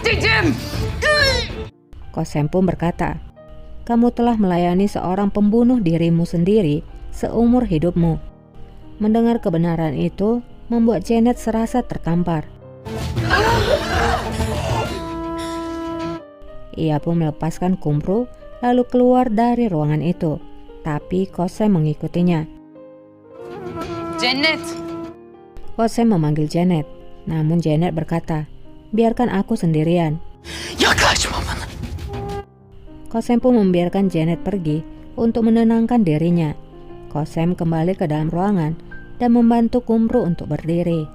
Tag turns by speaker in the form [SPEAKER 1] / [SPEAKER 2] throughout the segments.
[SPEAKER 1] dedim.
[SPEAKER 2] Kosem pun berkata, kamu telah melayani seorang pembunuh dirimu sendiri seumur hidupmu. Mendengar kebenaran itu membuat Janet serasa tertampar. Ia pun melepaskan Kumru lalu keluar dari ruangan itu, tapi Kosem mengikutinya.
[SPEAKER 1] Cennet.
[SPEAKER 2] Kosem memanggil Janet, namun Janet berkata, biarkan aku sendirian.
[SPEAKER 1] Yaklaşma bana.
[SPEAKER 2] Kosem pun membiarkan Janet pergi untuk menenangkan dirinya. Kosem kembali ke dalam ruangan dan membantu Kumru untuk berdiri.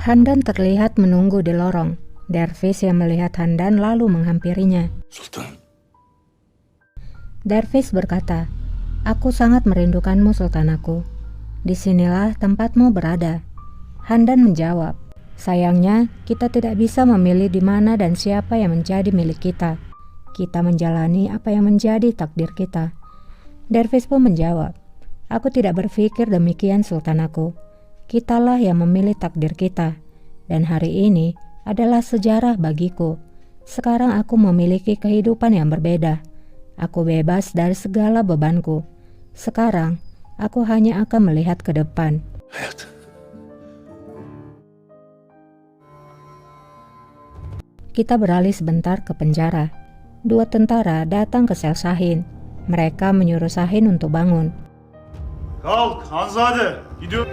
[SPEAKER 2] Handan terlihat menunggu di lorong. Dervish yang melihat Handan lalu menghampirinya.
[SPEAKER 3] Sultan.
[SPEAKER 2] Dervish berkata, aku sangat merindukanmu sultanku. Disinilah tempatmu berada. Handan menjawab, sayangnya kita tidak bisa memilih di mana dan siapa yang menjadi milik kita. Kita menjalani apa yang menjadi takdir kita. Dervish pun menjawab, aku tidak berpikir demikian sultanku. Kitalah yang memilih takdir kita. Dan hari ini adalah sejarah bagiku. Sekarang aku memiliki kehidupan yang berbeda. Aku bebas dari segala bebanku. Sekarang aku hanya akan melihat ke depan.
[SPEAKER 3] Hayat.
[SPEAKER 2] Kita beralih sebentar ke penjara. Dua tentara datang ke sel Shahin. Mereka menyuruh Shahin untuk bangun.
[SPEAKER 3] Kalk Hanzade. Gidiyor.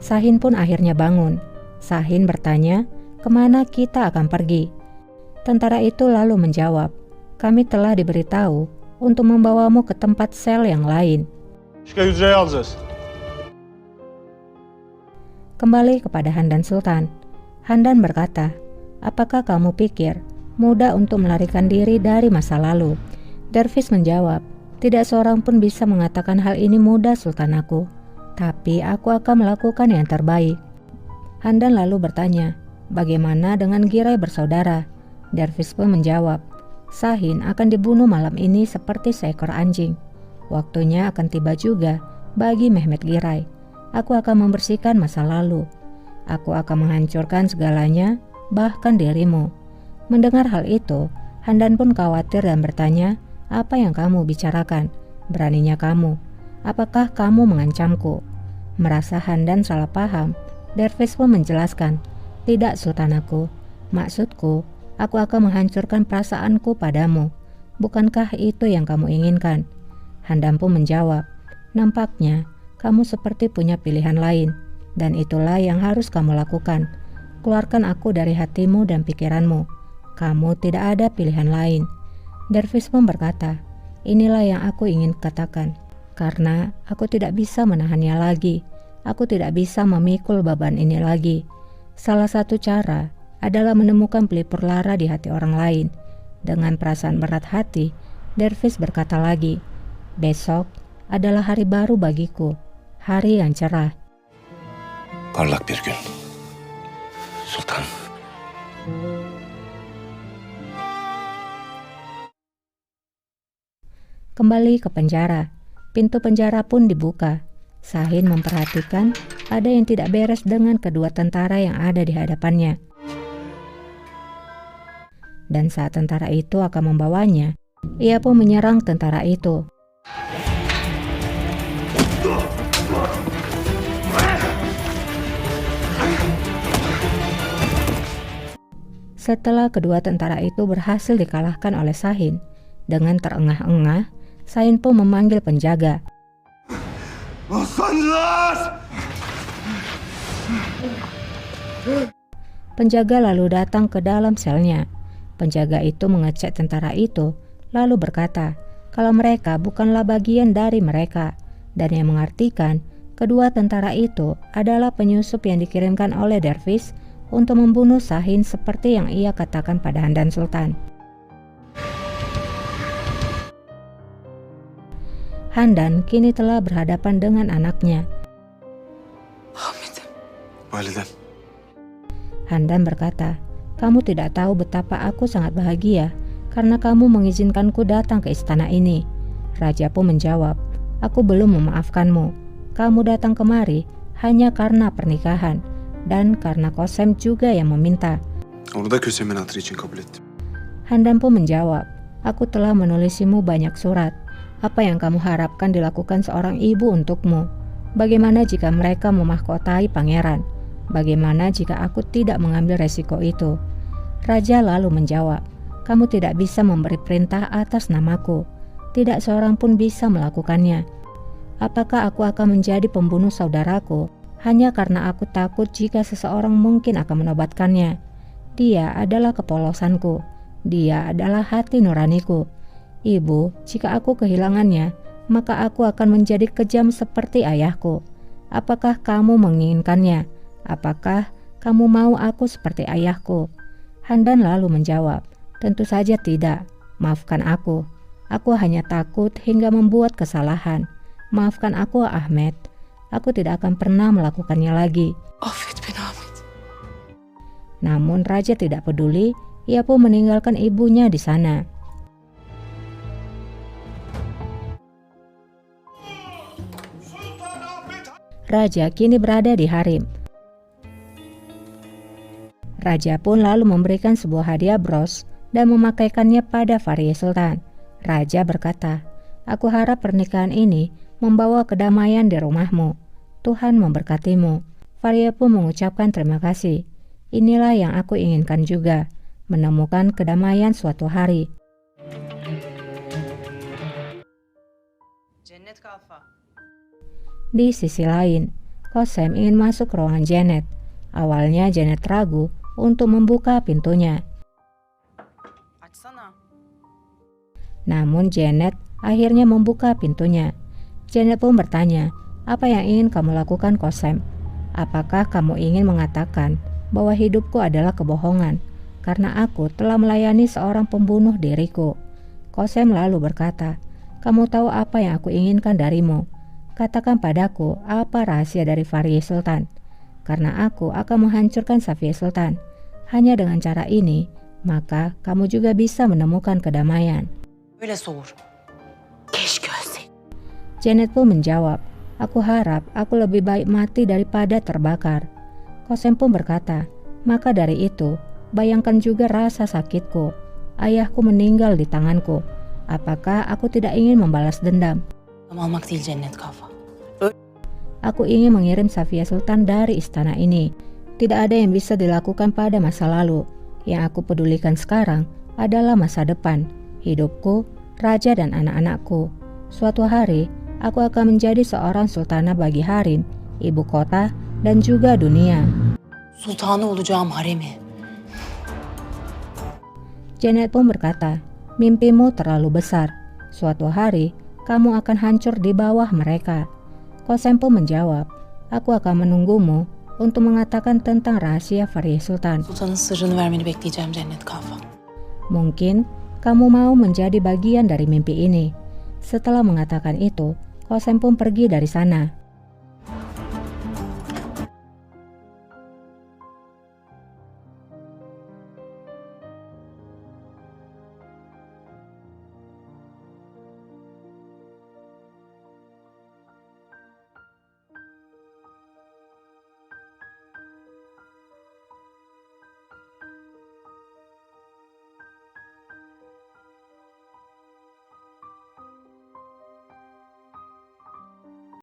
[SPEAKER 2] Shahin pun akhirnya bangun. Shahin bertanya, kemana kita akan pergi? Tentara itu lalu menjawab, kami telah diberitahu untuk membawamu ke tempat sel yang lain.
[SPEAKER 3] Başka hücreye alacağız.
[SPEAKER 2] Kembali kepada Handan Sultan. Handan berkata, apakah kamu pikir mudah untuk melarikan diri dari masa lalu? Dervish menjawab, tidak seorang pun bisa mengatakan hal ini mudah sultanku. Tapi aku akan melakukan yang terbaik. Handan lalu bertanya, bagaimana dengan Giray bersaudara? Dervish pun menjawab, Shahin akan dibunuh malam ini seperti seekor anjing. Waktunya akan tiba juga bagi Mehmet Giray. Aku akan membersihkan masa lalu. Aku akan menghancurkan segalanya, bahkan dirimu. Mendengar hal itu, Handan pun khawatir dan bertanya, apa yang kamu bicarakan? Beraninya kamu. Apakah kamu mengancamku? Merasa Handan salah paham, Dervish pun menjelaskan, tidak sultanku. Maksudku, aku akan menghancurkan perasaanku padamu. Bukankah itu yang kamu inginkan? Handan pun menjawab, nampaknya kamu seperti punya pilihan lain, dan itulah yang harus kamu lakukan. Keluarkan aku dari hatimu dan pikiranmu. Kamu tidak ada pilihan lain. Dervish pun berkata, inilah yang aku ingin katakan. Karena aku tidak bisa menahannya lagi. Aku tidak bisa memikul beban ini lagi. Salah satu cara adalah menemukan pelipur lara di hati orang lain. Dengan perasaan berat hati, Dervish berkata lagi, besok adalah hari baru bagiku. Hari yang cerah.
[SPEAKER 3] Parlak bir gün. Sultan.
[SPEAKER 2] Kembali ke penjara. Pintu penjara pun dibuka. Shahin memperhatikan ada yang tidak beres dengan kedua tentara yang ada di hadapannya. Dan saat tentara itu akan membawanya, ia pun menyerang tentara itu. Setelah kedua tentara itu berhasil dikalahkan oleh Shahin, dengan terengah-engah, Shahin pun memanggil penjaga. Penjaga lalu datang ke dalam selnya. Penjaga itu mengecek tentara itu, lalu berkata, kalau mereka bukanlah bagian dari mereka, dan yang mengartikan kedua tentara itu adalah penyusup yang dikirimkan oleh Dervish untuk membunuh Shahin seperti yang ia katakan pada Handan Sultan. Handan kini telah berhadapan dengan anaknya.
[SPEAKER 1] Ahmet.
[SPEAKER 3] Validem.
[SPEAKER 2] Handan berkata, kamu tidak tahu betapa aku sangat bahagia karena kamu mengizinkanku datang ke istana ini. Raja pun menjawab, aku belum memaafkanmu. kamu datang kemari hanya karena pernikahan dan karena Kosem juga yang meminta.
[SPEAKER 4] Onu da Kösem'in hatırı için kabul ettim.
[SPEAKER 2] Handan pun menjawab, aku telah menulisimu banyak surat. Apa yang kamu harapkan dilakukan seorang ibu untukmu? Bagaimana jika mereka memahkotai pangeran? Bagaimana jika aku tidak mengambil resiko itu? Raja lalu menjawab, kamu tidak bisa memberi perintah atas namaku. Tidak seorang pun bisa melakukannya. Apakah aku akan menjadi pembunuh saudaraku hanya karena aku takut jika seseorang mungkin akan menobatkannya? Dia adalah kepolosanku. Dia adalah hati nuraniku. Ibu, jika aku kehilangannya, maka aku akan menjadi kejam seperti ayahku. Apakah kamu menginginkannya? Apakah kamu mau aku seperti ayahku? Handan lalu menjawab, tentu saja tidak. Maafkan aku. Aku hanya takut hingga membuat kesalahan. Maafkan aku, Ahmed. Aku tidak akan pernah melakukannya lagi.
[SPEAKER 1] Affet beni Ahmet.
[SPEAKER 2] Namun raja tidak peduli. Ia pun meninggalkan ibunya di sana. Raja kini berada di harem. Raja pun lalu memberikan sebuah hadiah bros dan memakaikannya pada Faryaz Sultan. Raja berkata, aku harap pernikahan ini membawa kedamaian di rumahmu. Tuhan memberkatimu. Faryaz pun mengucapkan terima kasih. Inilah yang aku inginkan juga, menemukan kedamaian suatu hari. Di sisi lain, Kosem ingin masuk ke ruangan Janet. Awalnya Janet ragu untuk membuka pintunya. Namun Janet akhirnya membuka pintunya. Janet pun bertanya, apa yang ingin kamu lakukan, Kosem? Apakah kamu ingin mengatakan bahwa hidupku adalah kebohongan karena aku telah melayani seorang pembunuh diriku? Kosem lalu berkata, kamu tahu apa yang aku inginkan darimu. Katakan padaku apa rahasia dari Faryaz Sultan, karena aku akan menghancurkan Safiye Sultan. Hanya dengan cara ini, maka kamu juga bisa menemukan kedamaian.
[SPEAKER 1] Öyle soğur. Keşke ölseydim.
[SPEAKER 2] Janet pun menjawab, aku harap aku lebih baik mati daripada terbakar. Kosem pun berkata, maka dari itu, bayangkan juga rasa sakitku. Ayahku meninggal di tanganku. Apakah aku tidak ingin membalas dendam?
[SPEAKER 1] Almak değil cennet kafa.
[SPEAKER 2] Aku ingin mengirim Safiye Sultan dari istana ini. Tidak ada yang bisa dilakukan pada masa lalu. Yang aku pedulikan sekarang adalah masa depan, hidupku, raja dan anak-anakku. Suatu hari, aku akan menjadi seorang sultana bagi harem, ibu kota, dan juga dunia.
[SPEAKER 1] Sultanı olacağım haremi.
[SPEAKER 2] Janet pun berkata, mimpimu terlalu besar. Suatu hari, kamu akan hancur di bawah mereka. Kosem pun menjawab, aku akan menunggumu untuk mengatakan tentang rahasia Faryaz Sultan.
[SPEAKER 1] Sultanın sırrını vermeni bekleyeceğim cennet kafa.
[SPEAKER 2] Mungkin kamu mau menjadi bagian dari mimpi ini. Setelah mengatakan itu, Kosem pun pergi dari sana.